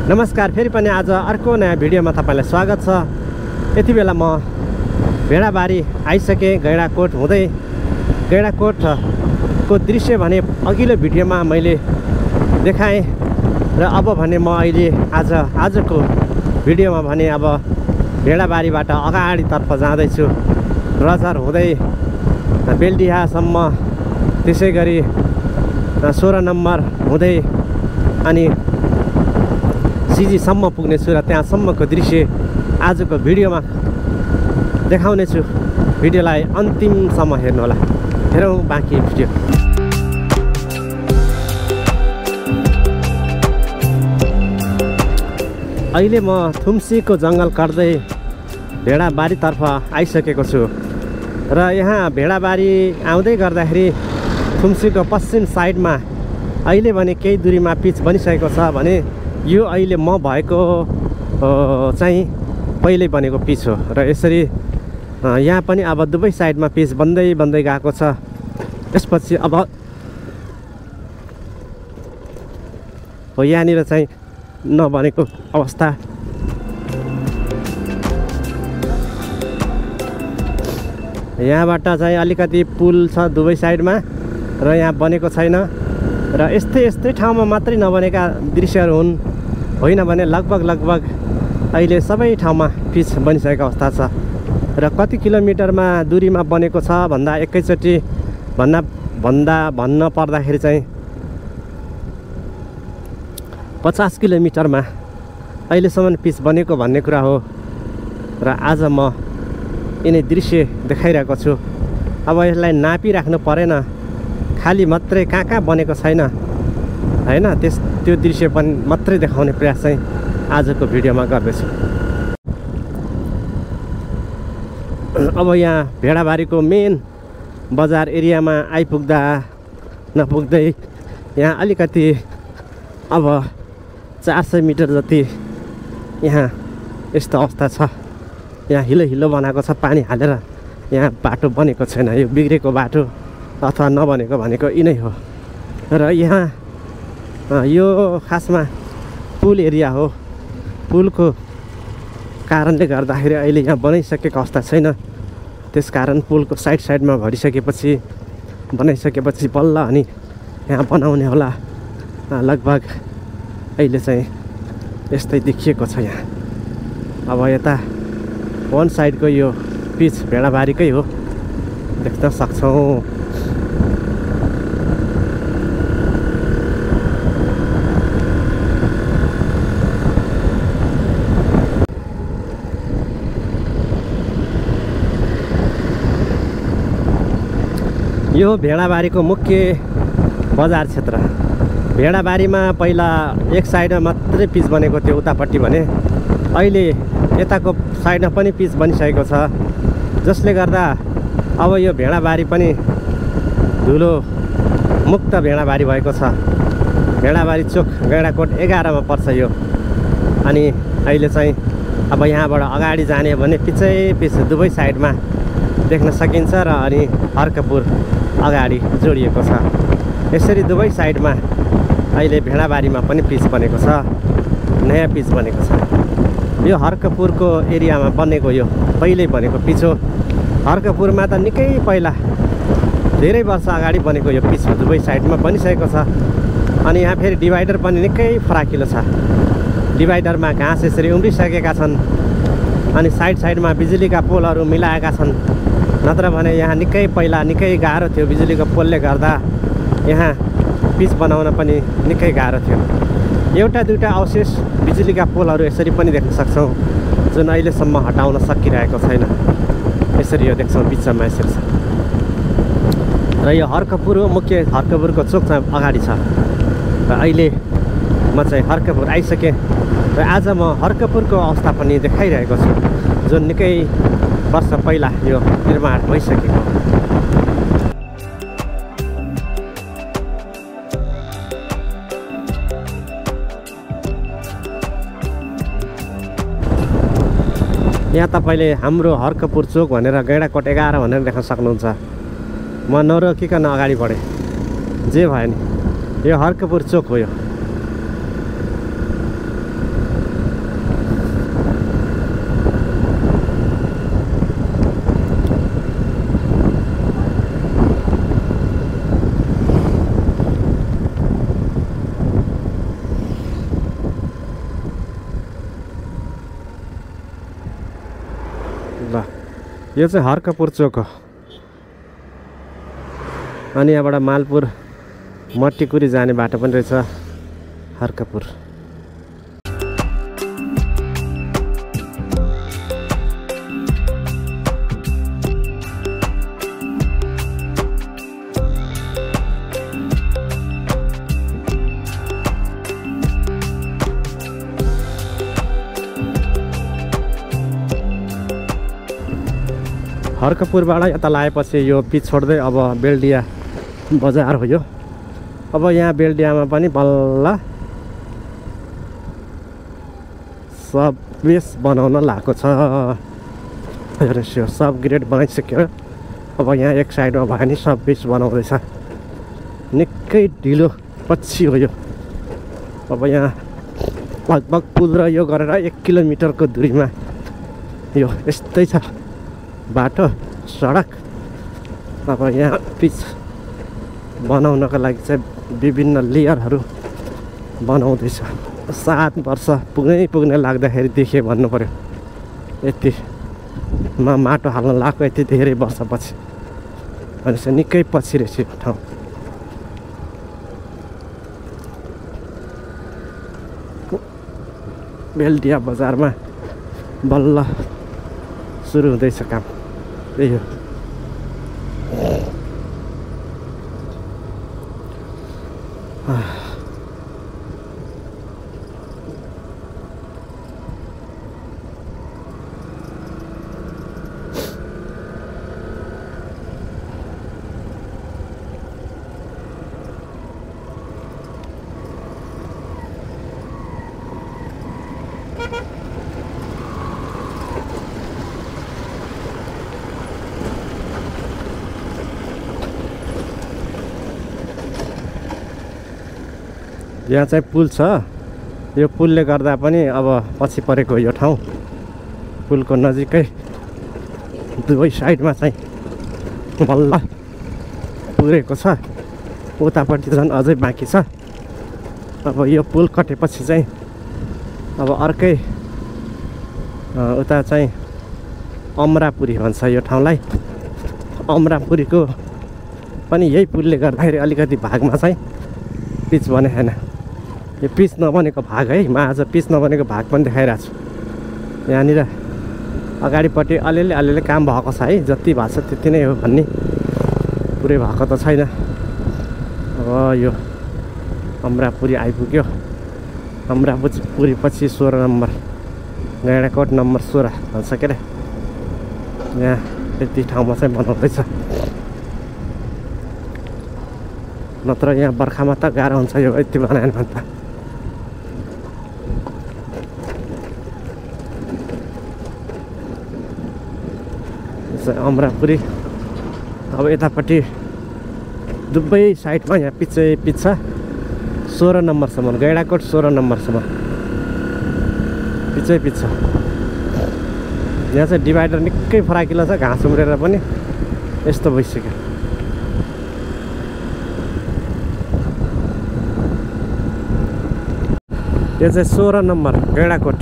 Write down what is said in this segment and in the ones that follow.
नमस्कार, फेरि पनि आज अर्को नयाँ भिडियोमा तपाईँलाई स्वागत छ। यति बेला म भेडाबारी आइसकेँ। गैँडाकोट हुँदै गैँडाकोटको दृश्य भने अघिल्लो भिडियोमा मैले देखाएँ र अब भने म अहिले आजको भिडियोमा भने अब भेडाबारीबाट अगाडितर्फ जाँदैछु। रजर हुँदै बेलडिहासम्म, त्यसै गरी 16 नम्बर हुँदै अनि सिजीसम्म पुग्नेछु र त्यहाँसम्मको दृश्य आजको भिडियोमा देखाउनेछु। भिडियोलाई अन्तिमसम्म हेर्नुहोला। हेरौँ बाँकी भिडियो। अहिले म थुम्सीको जङ्गल काट्दै भेडाबारीतर्फ आइसकेको छु र यहाँ भेडाबारी आउँदै गर्दाखेरि थुम्सीको पश्चिम साइडमा अहिले भने केही दूरीमा पिच बनिसकेको छ भने यो अहिले म भएको चाहिँ पहिले बनेको पिच हो र यसरी यहाँ पनि अब दुवै साइडमा पिच बन्दै गएको छ। त्यसपछि अब हो यहाँनिर चाहिँ नबनेको अवस्था। यहाँबाट चाहिँ अलिकति पुल छ दुवै साइडमा र यहाँ बनेको छैन र यस्तै ठाउँमा मात्रै नबनेका दृश्यहरू हुन्, होइन भने लगभग अहिले सबै ठाउँमा पिच बनिसकेको अवस्था छ। र कति किलोमिटरमा दूरीमा बनेको छ भन्दा एकैचोटि भन्न पर्दाखेरि चाहिँ 50 किलोमिटरमा अहिलेसम्म पिच बनेको भन्ने कुरा हो र आज म यिनै दृश्य देखाइरहेको छु। अब यसलाई नापिराख्नु परेन, खाली मात्रै कहाँ बनेको छैन होइन, त्यो दृश्य पनि मात्रै देखाउने प्रयास चाहिँ आजको भिडियोमा गर्दैछु। अब यहाँ भेडाबारीको मेन बजार एरियामा आइपुग्दा नपुग्दै यहाँ अलिकति अब 400 मिटर जति यहाँ यस्तो अवस्था छ। यहाँ हिलो बनाएको छ, पानी हालेर यहाँ बाटो बनेको छैन। यो बिग्रेको बाटो अथवा नबनेको भनेको यिनै हो। र यहाँ यो खासमा पुल एरिया हो। पुलको कारणले गर्दाखेरि अहिले यहाँ बनाइसकेको अवस्था छैन। त्यसकारण पुलको साइडमा बनाइसकेपछि बल्ल अनि यहाँ बनाउने होला। लगभग अहिले चाहिँ यस्तै देखिएको छ यहाँ। अब यता वन साइडको यो पिच भेडाबारीकै हो, देख्न सक्छौँ। यो भेडाबारीको मुख्य बजार क्षेत्र। भेडाबारीमा पहिला एक साइडमा मात्रै पिच बनेको थियो उतापट्टि भने अहिले यताको साइडमा पनि पिच बनिसकेको छ, जसले गर्दा अब यो भेडाबारी पनि धुलो मुक्त भेडाबारी भएको छ। भेडाबारी चोक गैँडाकोट 11 मा पर्छ यो। अनि अहिले चाहिँ अब यहाँबाट अगाडि जाने भने पिच दुवै साइडमा देख्न सकिन्छ र अनि हर्कपुर अगाडि जोडिएको छ। यसरी दुवै साइडमा अहिले भेडाबारीमा पनि पिच बनेको छ, नयाँ पिच बनेको छ। यो हर्कपुरको एरियामा बनेको यो पहिल्यै बनेको पिच हो। हर्कपुरमा त निकै पहिला धेरै वर्ष अगाडि बनेको यो पिच हो, दुवै साइडमा बनिसकेको छ। अनि यहाँ फेरि डिभाइडर पनि निकै फराकिलो छ। डिभाइडरमा घाँस यसरी उम्रिसकेका छन् अनि साइडमा बिजुलीका पोलहरू मिलाएका छन्। नत्र भने यहाँ निकै पहिला निकै गाह्रो थियो, बिजुलीको पोलले गर्दा यहाँ पिच बनाउन पनि निकै गाह्रो थियो। एउटा दुईवटा अवशेष बिजुलीका पोलहरू यसरी पनि देख्न सक्छौँ, जुन अहिलेसम्म हटाउन सकिरहेको छैन। यसरी यो देख्छौँ बिचमा यसरी छ। र यो हर्कपुर हो, मुख्य हर्कपुरको चोक चाहिँ अगाडि छ। र अहिले म चाहिँ हर्कपुर आइसकेँ र आज म हर्कपुरको अवस्था पनि देखाइरहेको छु, जुन निकै वर्ष पहिला यो निर्माण भइसकेको। यहाँ तपाईँले हाम्रो हर्कपुर चोक भनेर गैँडाकोट 11 भनेर देख्न सक्नुहुन्छ। म नरोकिकन अगाडि बढेँ, जे भयो नि। यो हर्कपुर चोक हो। यो यो चाहिँ हर्कपुर चोक हो अनि यहाँबाट मालपुर मट्टीकुरी जाने बाटो पनि रहेछ हर्कपुर। हर्कपुरबाट यता लागेपछि यो पिच छोड्दै अब बेल्डिया बजार हो यो। अब यहाँ बेल्डियामा पनि बल्ल सब बेस बनाउन लागेको छ। हेर्नुहोस् यो सब ग्रेड बनाइसक्यो। अब यहाँ एक साइडमा भयो नि सब बेस बनाउँदैछ। निकै ढिलो पछि हो यो। अब यहाँ लगभग पुल र यो गरेर 1 किलोमिटरको दूरीमा यो यस्तै छ बाटो सडक। अब यहाँ पिच बनाउनको लागि चाहिँ विभिन्न लेयरहरू बनाउँदैछ। 7 वर्ष पुग्ने लाग्दाखेरि देखेँ भन्नु पर्यो। यतिमा माटो हाल्न लाग्यो यति धेरै वर्षपछि भनेपछि निकै पछि रहेछ यो ठाउँ। बेल्डिया बजारमा बल्ल सुरु हुँदैछ काम। त्यही हो। यहाँ चाहिँ पुल छ। यो पुलले गर्दा पनि अब पछि परेको यो ठाउँ पुलको नजिकै दुवै साइडमा चाहिँ बल्ल पुगेको छ। उतापट्टि झन् अझै बाँकी छ। अब यो पुल कटेपछि चाहिँ अब अर्कै उता चाहिँ अमरापुरी भन्छ यो ठाउँलाई। अमरापुरीको पनि यही पुलले गर्दाखेरि अलिकति भागमा चाहिँ पिच बने छैन। यो पिच नबनेको भाग है। म आज पिच नबनेको भाग पनि देखाइरहेको छु। यहाँनिर अगाडिपट्टि अलिअलि काम भएको छ है। जति भएको छ त्यति नै हो भन्ने पुरै भएको त छैन। अब यो अमरापुरी आइपुग्यो। अमरापुरी पछि 16 नम्बर गैँडाकोट नम्बर 16 भन्छ के अरे। यहाँ यति ठाउँमा चाहिँ बनाउँदैछ। नत्र यहाँ बर्खामा त गाह्रो हुन्छ यो यति बनाएन भने त। अमरापुरी अब यतापट्टि दुवै साइडमा यहाँ पिच छ 16 नम्बरसम्म। गैँडाकोट 16 नम्बरसम्म पिच छ। यहाँ चाहिँ डिभाइडर निकै फराकिलो छ। घाँस उम्रेर पनि यस्तो भइसक्यो। यो चाहिँ 16 नम्बर गैँडाकोट।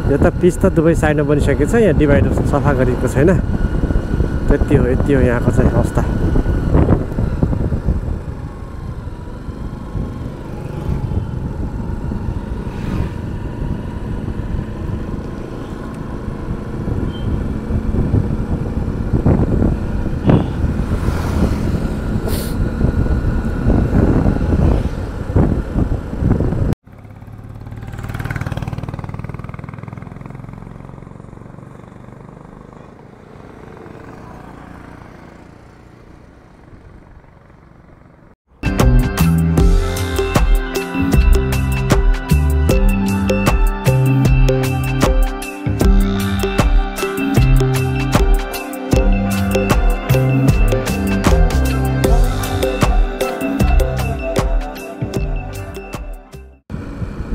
यो त पिच त दुवै साइडमा बनिसकेको छ। यहाँ डिभाइडर सफा गरेको छैन। यति हो यहाँको चाहिँ अवस्था।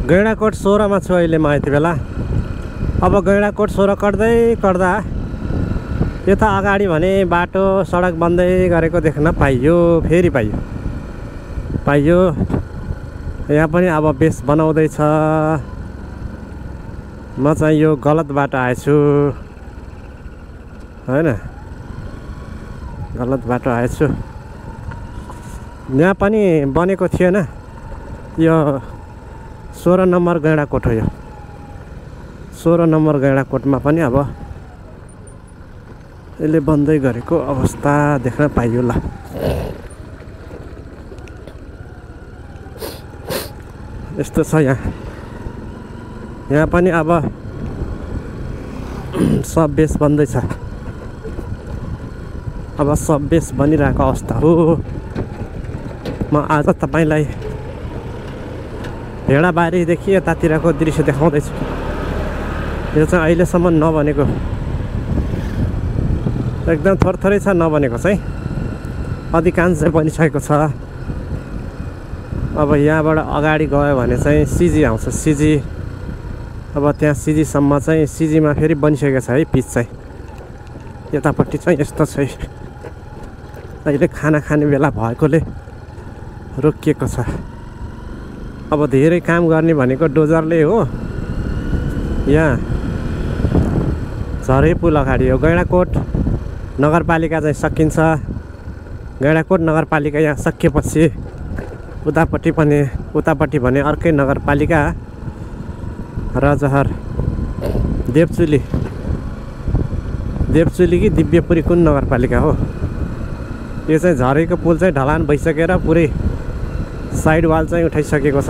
गैँडाकोट 16 मा छु अहिले म यति बेला। अब गैँडाकोट 16 कट्दा यता अगाडि भने बाटो सडक बन्दै गरेको देख्न पाइयो। फेरि पाइयो। यहाँ पनि अब बेस बनाउँदैछ। म चाहिँ यो गलत बाटो आएछु। हैन गलत बाटो आएछु यहाँ पनि बनेको थिएन यो 16 नम्बर गैँडाकोट हो यो 16 नम्बर गैँडाकोटमा पनि अब यसले बन्दै गरेको अवस्था देख्न पाइयो ल यस्तो छ यहाँ पनि अब सब बेस बन्दैछ अब सब बेस बनिरहेको अवस्था हो म आज तपाईलाई भेडाबारीदेखि यतातिरको दृश्य देखाउँदैछु यो चाहिँ अहिलेसम्म नबनेको एकदम थोरै छ नबनेको चाहिँ अधिकांश चाहिँ बनिसकेको छ अब यहाँबाट अगाडि गयो भने चाहिँ सिजी आउँछ सिजी अब त्यहाँ सिजीसम्म चाहिँ सिजीमा फेरि बनिसकेको छ है पिच चाहिँ यतापट्टि चाहिँ यस्तो छ अहिले खाना खाने बेला भएकोले रोकिएको छ अब धेरै काम गर्ने भनेको डोजरले हो यहाँ झरे पुल अगाडि हो गैँडाकोट नगरपालिका चाहिँ सकिन्छ गैँडाकोट नगरपालिका यहाँ सकिएपछि उतापट्टि भने अर्कै नगरपालिका राजहर देवचुली कि दिव्यपुरी कुन नगरपालिका हो यो चाहिँ झरेको पुल चाहिँ ढलान भइसकेर पुरै साइड वाल चाहिँ उठाइसकेको छ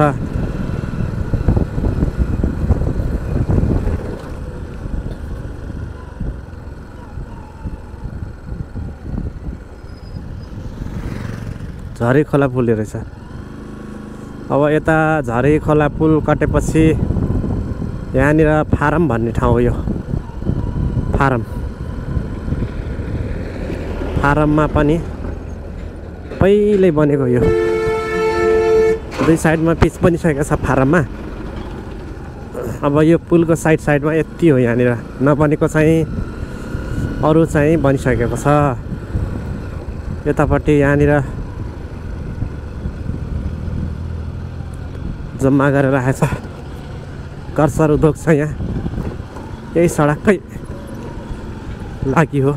झरे खोला पुल रहेछ अब यता झरे खोला पुल कटेपछि यहाँनिर फारम भन्ने ठाउँ हो यो फारममा पनि पहिल्यै बनेको यो दुई साइडमा पिच बनिसकेको छ फारममा अब यो पुलको साइडमा यति हो यहाँनिर नबनेको चाहिँ अरू चाहिँ बनिसकेको छ यतापट्टि यहाँनिर जम्मा गरेर राखेको छ कर्सर उद्योग छ यहाँ यही सडककै लागि हो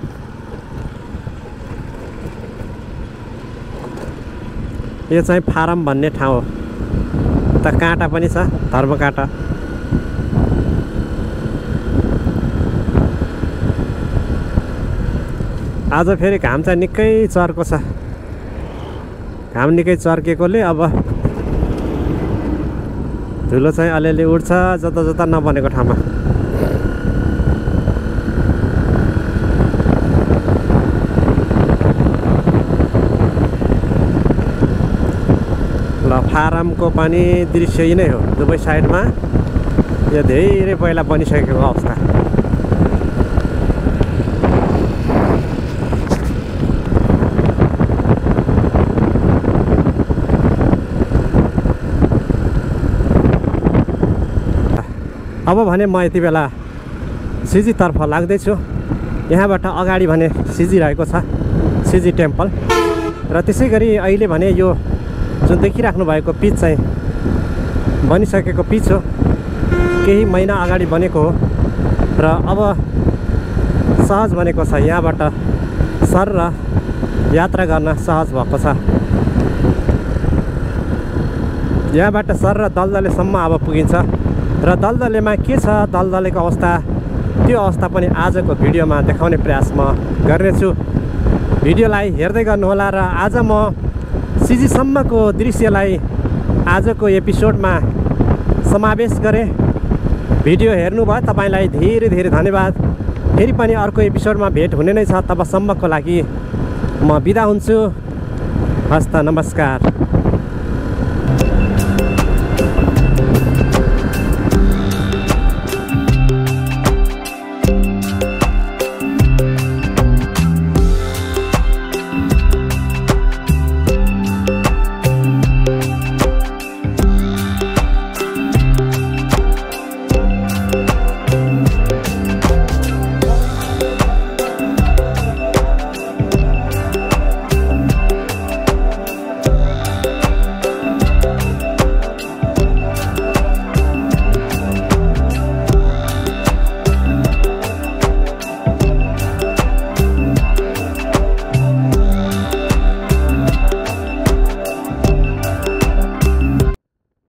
यो चाहिँ फारम भन्ने ठाउँ हो त काँटा पनि छ धर्म काँटा आज फेरि घाम चाहिँ निकै चर्को छ घाम निकै चर्केकोले अब धुलो चाहिँ अलिअलि उड्छ जता नबनेको ठाउँमा ल फारमको पनि दृश्य यही नै हो दुवै साइडमा यो धेरै पहिला बनिसकेको अवस्था अब भने म यति बेला सिजीतर्फ लाग्दैछु यहाँबाट अगाडि भने सिजी रहेको छ सिजी टेम्पल र त्यसै गरी अहिले भने यो जुन देखिराख्नु भएको पिच चाहिँ बनिसकेको पिच हो केही महिना अगाडि बनेको हो र अब सहज बनेको छ यहाँबाट सर र यात्रा गर्न सहज भएको छ यहाँबाट सर र दलदलेसम्म अब पुगिन्छ र दलदलेमा के छ दलदलेको अवस्था त्यो अवस्था पनि आजको भिडियोमा देखाउने प्रयास म गर्नेछु भिडियोलाई हेर्दै गर्नुहोला र आज म सिजीसम्मको दृश्यलाई आजको एपिसोडमा समावेश गरेँ भिडियो हेर्नुभयो तपाईलाई धेरै धेरै धन्यवाद फेरि पनि अर्को एपिसोडमा भेट हुने नै छ तबसम्मको लागि म बिदा हुन्छु हस्त नमस्कार।